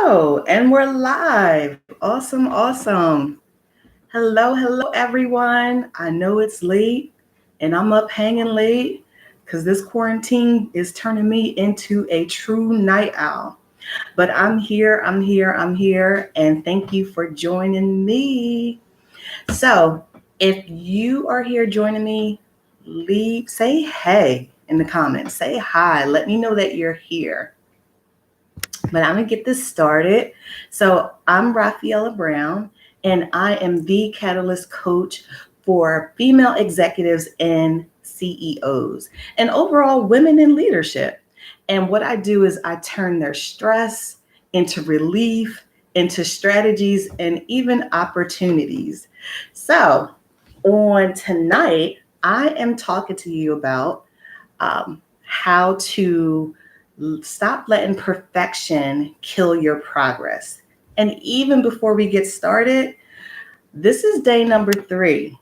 And we're live. Awesome, awesome. Hello, everyone. I know it's late and I'm up hanging late because this quarantine is turning me into a true night owl. But I'm here, and thank you for joining me. So, if you are here joining me, say hey in the comments. Say hi. Let me know that you're here. But I'm going to get this started. So, I'm Rafaela Brown, and I am the Catalyst Coach for female executives and CEOs, and overall women in leadership. And what I do is I turn their stress into relief, into strategies, and even opportunities. So, on tonight, I am talking to you about how to stop letting perfection kill your progress. And even before we get started, this is day number 3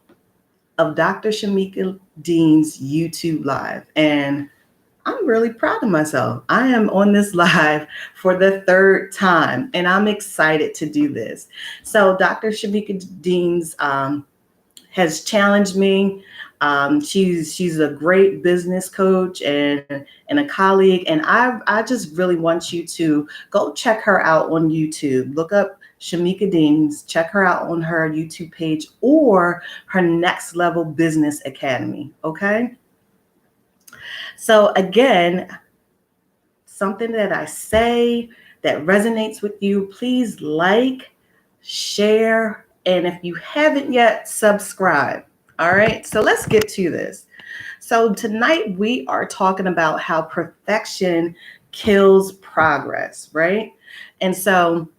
of Dr. Shamika Dean's YouTube Live. And I'm really proud of myself. I am on this live for the 3rd time, and I'm excited to do this. So, Dr. Shamika Dean's has challenged me. She's a great business coach and a colleague, and I just really want you to go check her out on YouTube. Look up Shamika Deans, check her out on her YouTube page or her Next Level Business Academy. Okay. So again, something that I say that resonates with you, please like, share, and if you haven't yet, subscribe. All right, so let's get to this. So tonight we are talking about how perfection kills progress, right? And so,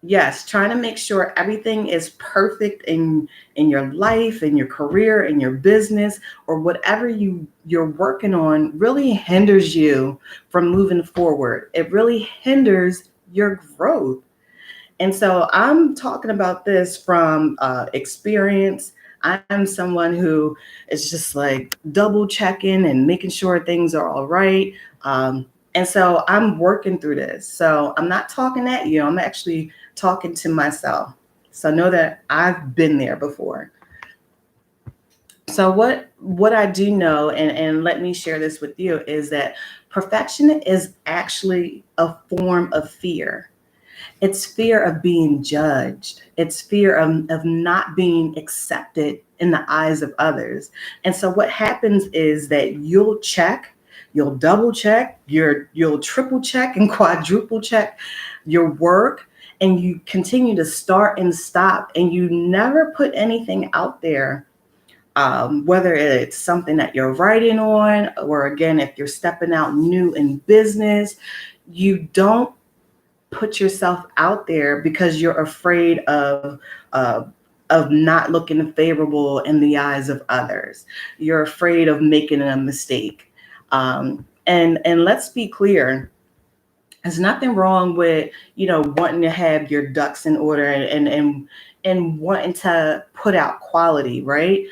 yes, trying to make sure everything is perfect in your life, in your career, in your business, or whatever you're working on really hinders you from moving forward. It really hinders your growth. And so I'm talking about this from experience. I'm someone who is just like double checking and making sure things are all right. And so I'm working through this. So I'm not talking at you. I'm actually talking to myself. So know that I've been there before. So what I do know, and let me share this with you, is that perfection is actually a form of fear. It's fear of being judged. It's fear of not being accepted in the eyes of others. And so what happens is that you'll double check, you'll triple check and quadruple check your work, and you continue to start and stop, and you never put anything out there, whether it's something that you're writing on, or again, if you're stepping out new in business, you don't put yourself out there because you're afraid of not looking favorable in the eyes of others. You're afraid of making a mistake. And let's be clear. There's nothing wrong with wanting to have your ducks in order and wanting to put out quality, right?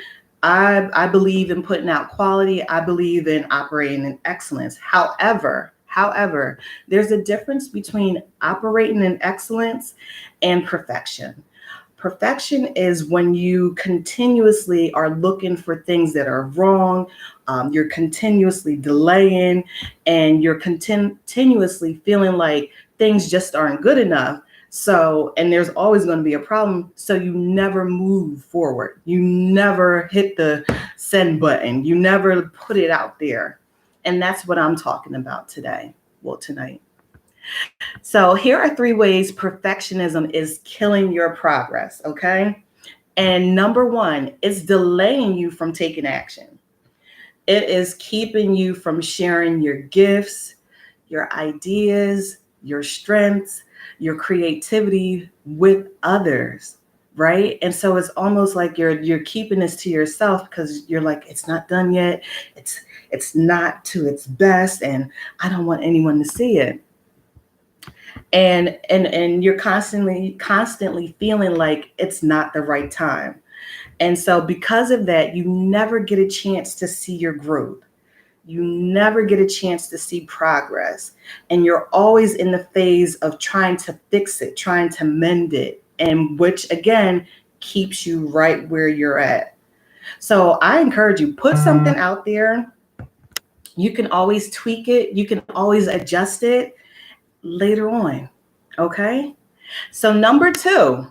I believe in putting out quality. I believe in operating in excellence. However, there's a difference between operating in excellence and perfection. Perfection is when you continuously are looking for things that are wrong. You're continuously delaying, and you're continuously feeling like things just aren't good enough. So, and there's always going to be a problem. So you never move forward. You never hit the send button. You never put it out there. And that's what I'm talking about today. Well, tonight. So here are 3 ways perfectionism is killing your progress. Okay. And number 1, it's delaying you from taking action. It is keeping you from sharing your gifts, your ideas, your strengths, your creativity with others, right? And so it's almost like you're keeping this to yourself because you're like, it's not done yet. It's not to its best, and I don't want anyone to see it. And you're constantly feeling like it's not the right time. And so because of that, you never get a chance to see your growth. you never get a chance to see progress. And you're always in the phase of trying to fix it, trying to mend it, and which again keeps you right where you're at. So I encourage you, put something out there. You can always tweak it, you can always adjust it later on. Okay? So number two,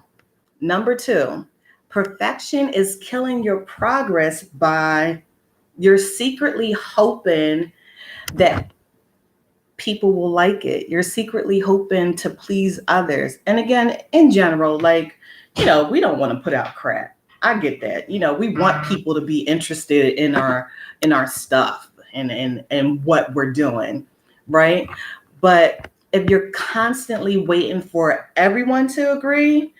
perfection is killing your progress by you're secretly hoping that people will like it. You're secretly hoping to please others. And again, in general, like, we don't want to put out crap. I get that. We want people to be interested in our stuff and what we're doing, right? But if you're constantly waiting for everyone to agree,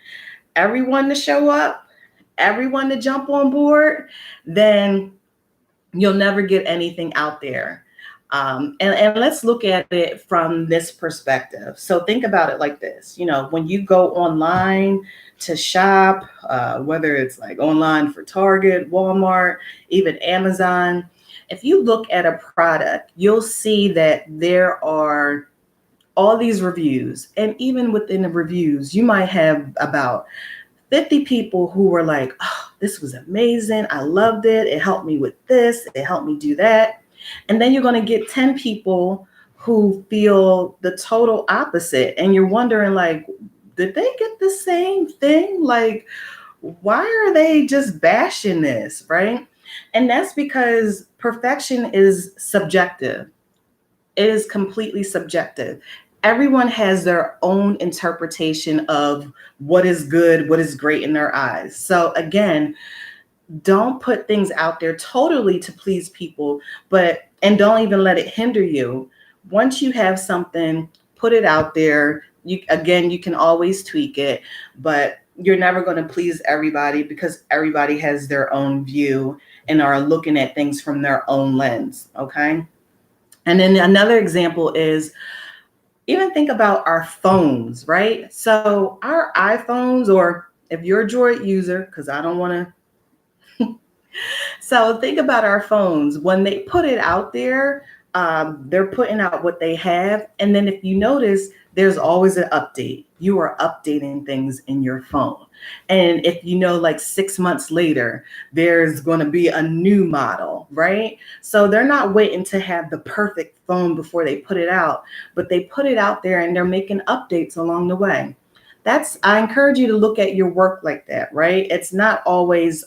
everyone to show up, everyone to jump on board, then you'll never get anything out there. And let's look at it from this perspective. So think about it like this. When you go online to shop, whether it's like online for Target, Walmart, even Amazon, if you look at a product, you'll see that there are all these reviews. And even within the reviews, you might have about 50 people who were like, oh, this was amazing. I loved it. It helped me with this. It helped me do that. And then you're going to get 10 people who feel the total opposite. And you're wondering, like, did they get the same thing? Like, why are they just bashing this? Right. And that's because perfection is subjective. It is completely subjective. Everyone has their own interpretation of what is good, what is great in their eyes. So again, don't put things out there totally to please people, and don't even let it hinder you. Once you have something, put it out there. You can always tweak it, but you're never going to please everybody because everybody has their own view and are looking at things from their own lens. Okay. And then another example is, even think about our phones, right? So our iPhones, or if you're a Droid user, because I don't want to. So think about our phones. When they put it out there, they're putting out what they have. And then if you notice, there's always an update. You are updating things in your phone. And if like 6 months later, there's going to be a new model, right? So they're not waiting to have the perfect phone before they put it out, but they put it out there and they're making updates along the way. I encourage you to look at your work like that, right? It's not always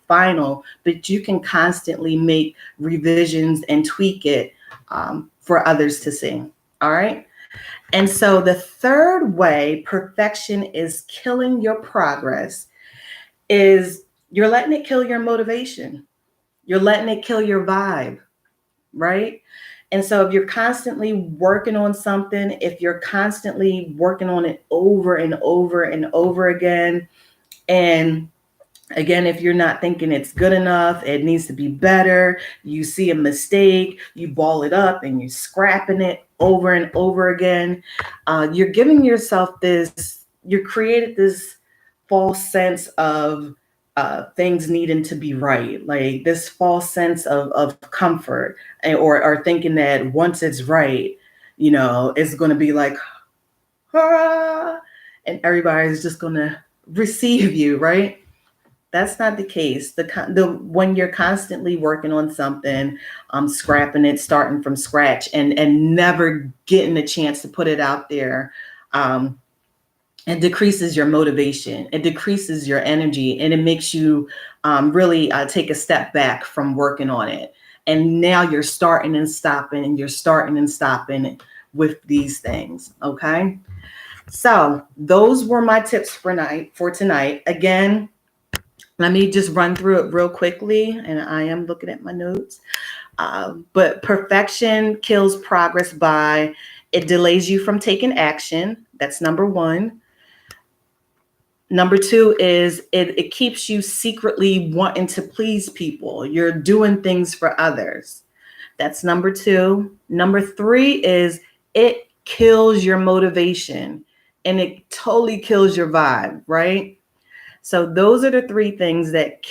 final, but you can constantly make revisions and tweak it for others to see. All right. And so the third way perfection is killing your progress is you're letting it kill your motivation. You're letting it kill your vibe, right? And so if you're constantly working on something, if you're constantly working on it over and over and over again, and again, if you're not thinking it's good enough, it needs to be better, you see a mistake, you ball it up and you're scrapping it over and over again, you're giving yourself you're created this false sense of things needing to be right, like this false sense of comfort, or thinking that once it's right, it's going to be like, hurrah, and everybody's just going to receive you, right? That's not the case. When you're constantly working on something, scrapping it, starting from scratch, and never getting a chance to put it out there, it decreases your motivation. It decreases your energy, and it makes you really take a step back from working on it. And now you're starting and stopping, and you're starting and stopping with these things. Okay. So those were my tips for tonight. Again, let me just run through it real quickly, and I am looking at my notes. But perfection kills progress by it delays you from taking action. That's number one. Number two is it keeps you secretly wanting to please people. You're doing things for others. That's number two. Number three is it kills your motivation, and it totally kills your vibe, right? So those are the three things that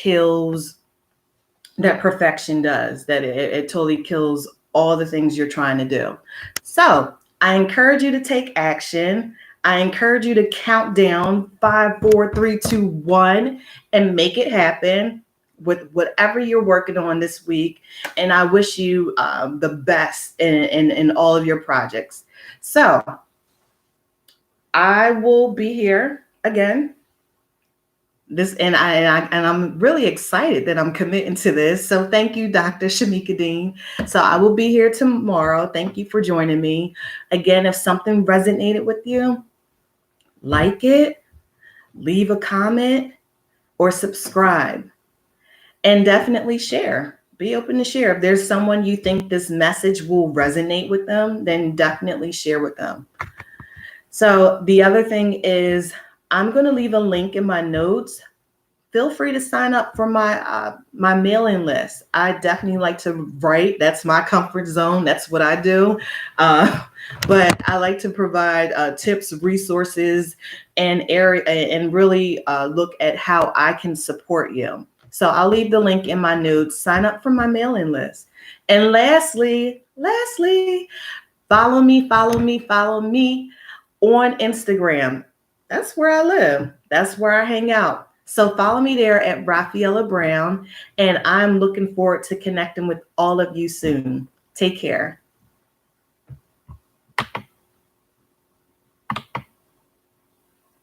perfection does, that it totally kills all the things you're trying to do. So I encourage you to take action. I encourage you to count down 5, 4, 3, 2, 1 and make it happen with whatever you're working on this week. And I wish you the best in all of your projects. So I will be here again. I'm really excited that I'm committing to this. So thank you, Dr. Shamika Dean. So I will be here tomorrow. Thank you for joining me. Again, if something resonated with you, like it, leave a comment, or subscribe. And definitely share. Be open to share. If there's someone you think this message will resonate with them, then definitely share with them. So the other thing is, I'm going to leave a link in my notes. Feel free to sign up for my mailing list. I definitely like to write. That's my comfort zone. That's what I do. But I like to provide tips, resources, and really look at how I can support you. So I'll leave the link in my notes. Sign up for my mailing list. And lastly, follow me on Instagram. That's where I live. That's where I hang out. So follow me there at Rafaela Brown, and I'm looking forward to connecting with all of you soon. Take care.